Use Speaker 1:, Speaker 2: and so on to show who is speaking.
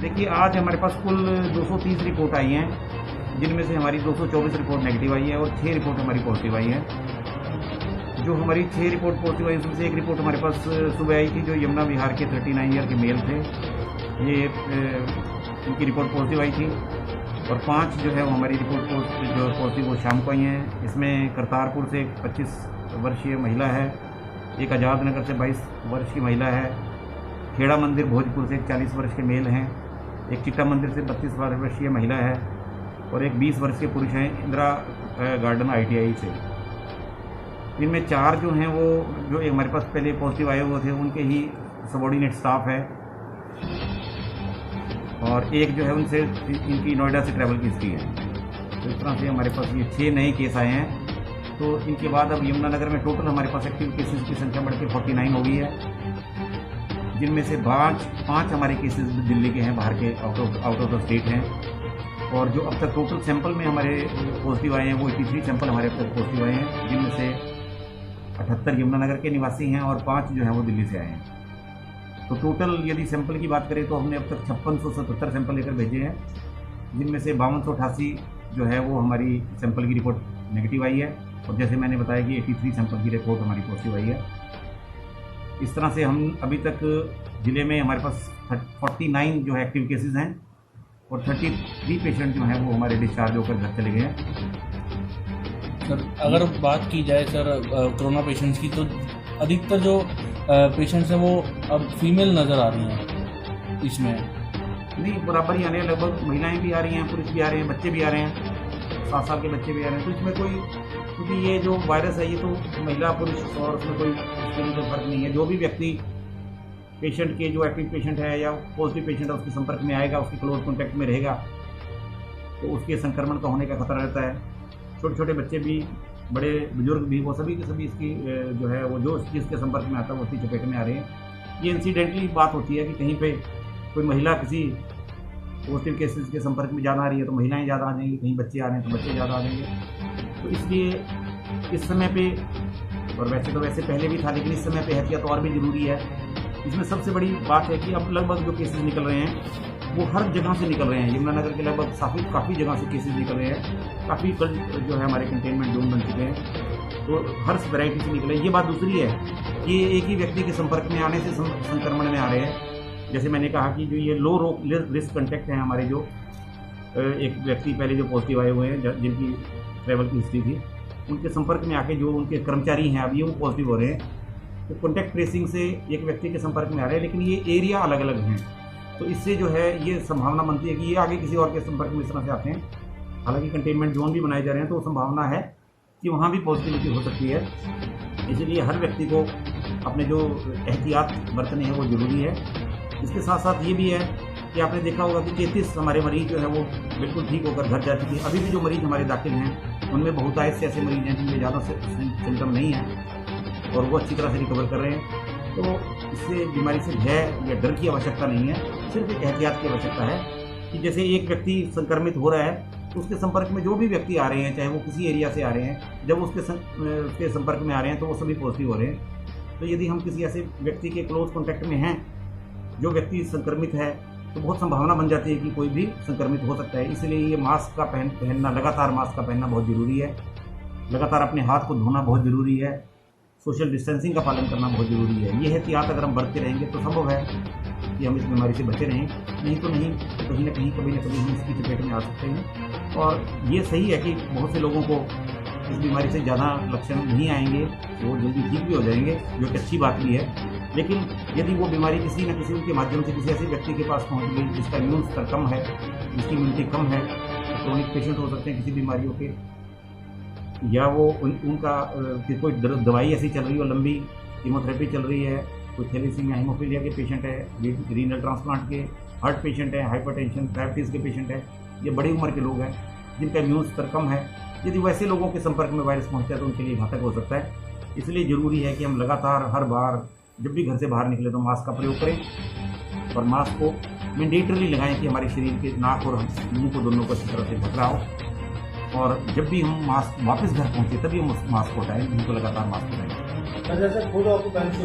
Speaker 1: देखिए, आज हमारे पास कुल 230 रिपोर्ट आई हैं, जिनमें से हमारी 224 रिपोर्ट नेगेटिव आई है और 6 रिपोर्ट हमारी पॉजिटिव आई है। जो हमारी 6 रिपोर्ट पॉजिटिव आई, उसमें से एक रिपोर्ट हमारे पास सुबह आई थी, जो यमुना विहार के 39 ईयर के मेल थे। ये इनकी रिपोर्ट पॉजिटिव आई थी और 5 जो है वो हमारी रिपोर्ट जो पॉजिटिव वो शाम को आई हैं। इसमें करतारपुर से 25 वर्षीय महिला है, एक आज़ाद नगर से 22 वर्ष की महिला है, खेड़ा मंदिर भोजपुर से एक 40 वर्ष के मेल हैं, एक चिट्टा मंदिर से 32 वर्षीय महिला है और एक 20 वर्ष के पुरुष हैं इंदिरा गार्डन ITI से। इनमें 4 जो हैं वो जो हमारे पास पहले पॉजिटिव आए हुए थे उनके ही सबॉर्डिनेट स्टाफ है और एक जो है उनसे इनकी नोएडा से ट्रैवल की हिस्ट्री है। तो इस तरह से हमारे पास ये 6 नए केस आए हैं। तो इनके बाद अब यमुनानगर में टोटल हमारे पास एक्टिव केसेस की संख्या बढ़ के 49 हो गई है, जिनमें से 5 हमारे केसेस दिल्ली के हैं, बाहर के आउट ऑफ द स्टेट हैं। और जो अब तक टोटल सैंपल में हमारे पॉजिटिव आए हैं वो 83 सैंपल हमारे अब तक पॉजिटिव आए हैं, जिनमें से 78 यमुनानगर के निवासी हैं और 5 जो हैं वो दिल्ली से आए हैं। तो टोटल यदि सैंपल की बात करें तो हमने अब तक 5677 सैंपल लेकर भेजे हैं, जिनमें से 5288 जो है वो हमारी सैंपल की रिपोर्ट नेगेटिव आई है और जैसे मैंने बताया कि 83 सैंपल की रिपोर्ट हमारी पॉजिटिव आई है। इस तरह से हम अभी तक ज़िले में हमारे पास 49 जो है एक्टिव केसेस हैं और 33 पेशेंट जो हैं वो हमारे डिस्चार्ज होकर घर चले गए हैं।
Speaker 2: सर, अगर बात की जाए सर कोरोना पेशेंट्स की, तो अधिकतर जो पेशेंट्स हैं वो अब फीमेल नज़र आ रही हैं इसमें।
Speaker 1: नहीं, बराबर ही आ रहे हैं, लगभग महिलाएं भी आ रही हैं, पुरुष भी आ रहे हैं, बच्चे भी आ रहे हैं, 7 साल के बच्चे भी आ रहे हैं। तो इसमें कोई, क्योंकि ये जो वायरस है ये तो महिला पुरुष और उसमें कोई फर्क नहीं है। जो भी व्यक्ति पेशेंट के जो एक्टिव पेशेंट है या पॉजिटिव पेशेंट है उसके संपर्क में आएगा, उसके क्लोज कॉन्टैक्ट में रहेगा, तो उसके संक्रमण का होने का खतरा रहता है। छोटे छोटे बच्चे भी, बड़े बुजुर्ग भी, वो सभी के सभी इसकी जो है वो जो जिसके संपर्क में आता है वो उसकी चपेट में आ रहे हैं। ये इंसिडेंटली बात होती है कि कहीं पे कोई महिला किसी पॉजिटिव केसेस के संपर्क में ज़्यादा आ रही है तो महिलाएं ज़्यादा आ जाएंगी, कहीं बच्चे आ रहे हैं तो बच्चे ज़्यादा आ जाएंगे। तो इसलिए इस समय पे, और वैसे पहले भी था, लेकिन इस समय पे एहतियात और भी ज़रूरी है। इसमें सबसे बड़ी बात है कि अब लगभग जो केसेस निकल रहे हैं वो हर जगह से निकल रहे हैं। यमुनानगर के लगभग काफ़ी जगह से केसेस निकल रहे हैं, काफ़ी जो है हमारे कंटेनमेंट जोन बन चुके हैं, तो हर वैरायटी से निकले। ये बात दूसरी है कि एक ही व्यक्ति के संपर्क में आने से संक्रमण में आ रहे हैं। जैसे मैंने कहा कि जो ये लो रिस्क कॉन्टैक्ट हैं हमारे, जो एक व्यक्ति पहले जो पॉजिटिव आए हुए हैं जिनकी ट्रैवल की हिस्ट्री थी, उनके संपर्क में आके जो उनके कर्मचारी हैं अभी वो पॉजिटिव हो रहे हैं। तो कॉन्टैक्ट ट्रेसिंग से एक व्यक्ति के संपर्क में आ रहे हैं, लेकिन ये एरिया अलग अलग हैं, तो इससे जो है ये संभावना बनती है कि ये आगे किसी और के संपर्क में इस तरह से आते हैं। हालांकि कंटेनमेंट जोन भी बनाए जा रहे हैं तो संभावना है कि वहाँ भी पॉजिटिविटी हो सकती है। इसलिए हर व्यक्ति को अपने जो एहतियात बरतने हैं वो ज़रूरी है। इसके साथ साथ ये भी है कि आपने देखा होगा कि 33 हमारे मरीज जो है वो बिल्कुल ठीक होकर घर जा चुके हैं। अभी भी जो मरीज हमारे दाखिल हैं उनमें बहुतायत से ऐसे मरीज हैं जिनमें ज़्यादा सिम्टम नहीं है और वो अच्छी तरह से रिकवर कर रहे हैं। तो इससे बीमारी से भय या डर की आवश्यकता नहीं है, सिर्फ एक एहतियात की आवश्यकता है कि जैसे एक व्यक्ति संक्रमित हो रहा है तो उसके संपर्क में जो भी व्यक्ति आ रहे हैं, चाहे वो किसी एरिया से आ रहे हैं, जब उसके संपर्क में आ रहे हैं तो वो सभी पॉजिटिव हो रहे हैं। तो यदि हम किसी ऐसे व्यक्ति के क्लोज कॉन्टैक्ट में हैं जो व्यक्ति संक्रमित है तो बहुत संभावना बन जाती है कि कोई भी संक्रमित हो सकता है। इसलिए ये मास्क का पहनना, लगातार मास्क का पहनना बहुत ज़रूरी है। लगातार अपने हाथ को धोना बहुत ज़रूरी है। सोशल डिस्टेंसिंग का पालन करना बहुत ज़रूरी है। ये एहतियात अगर हम बरतते रहेंगे तो संभव है कि हम इस बीमारी से बचे रहें, नहीं तो नहीं, कहीं ना कहीं कभी ना कभी हम इसकी चपेट में आ सकते हैं। और ये सही है कि बहुत से लोगों को इस बीमारी से ज़्यादा लक्षण नहीं आएंगे, वो जल्दी ठीक भी हो जाएंगे, जो कि अच्छी बात भी है। लेकिन यदि वो बीमारी किसी न किसी उनके माध्यम से किसी ऐसे व्यक्ति के पास पहुँच गई जिसका इम्यून स्तर कम है, जिसकी इम्यूनिटी कम है, तो क्रोनिक पेशेंट हो सकते हैं किसी बीमारियों के, या वो उनका कोई दवाई ऐसी चल रही हो, लंबी कीमोथेरेपी चल रही है, कोई थैलेसीमिया हीमोफीलिया के पेशेंट है, रीनल ट्रांसप्लांट के, हार्ट पेशेंट है, हाइपरटेंशन डायबिटीज़ के पेशेंट है, ये बड़ी उम्र के लोग हैं जिनका इम्यून स्तर कम है। यदि वैसे लोगों के संपर्क में वायरस पहुंचता है तो उनके लिए घातक हो सकता है। इसलिए ज़रूरी है कि हम लगातार हर बार जब भी घर से बाहर निकले तो मास्क का प्रयोग करें और मास्क को मैंडेटरली लगाएं कि हमारे शरीर के नाक और मुंह को दोनों को अच्छी तरह से ढक रहा हो। और जब भी हम मास्क वापस घर पहुंचे तभी हम उस मास्क को हटाएं, जिनको लगातार मास्क लगाएं।
Speaker 3: जैसे खुद ऑक्यूपेंसी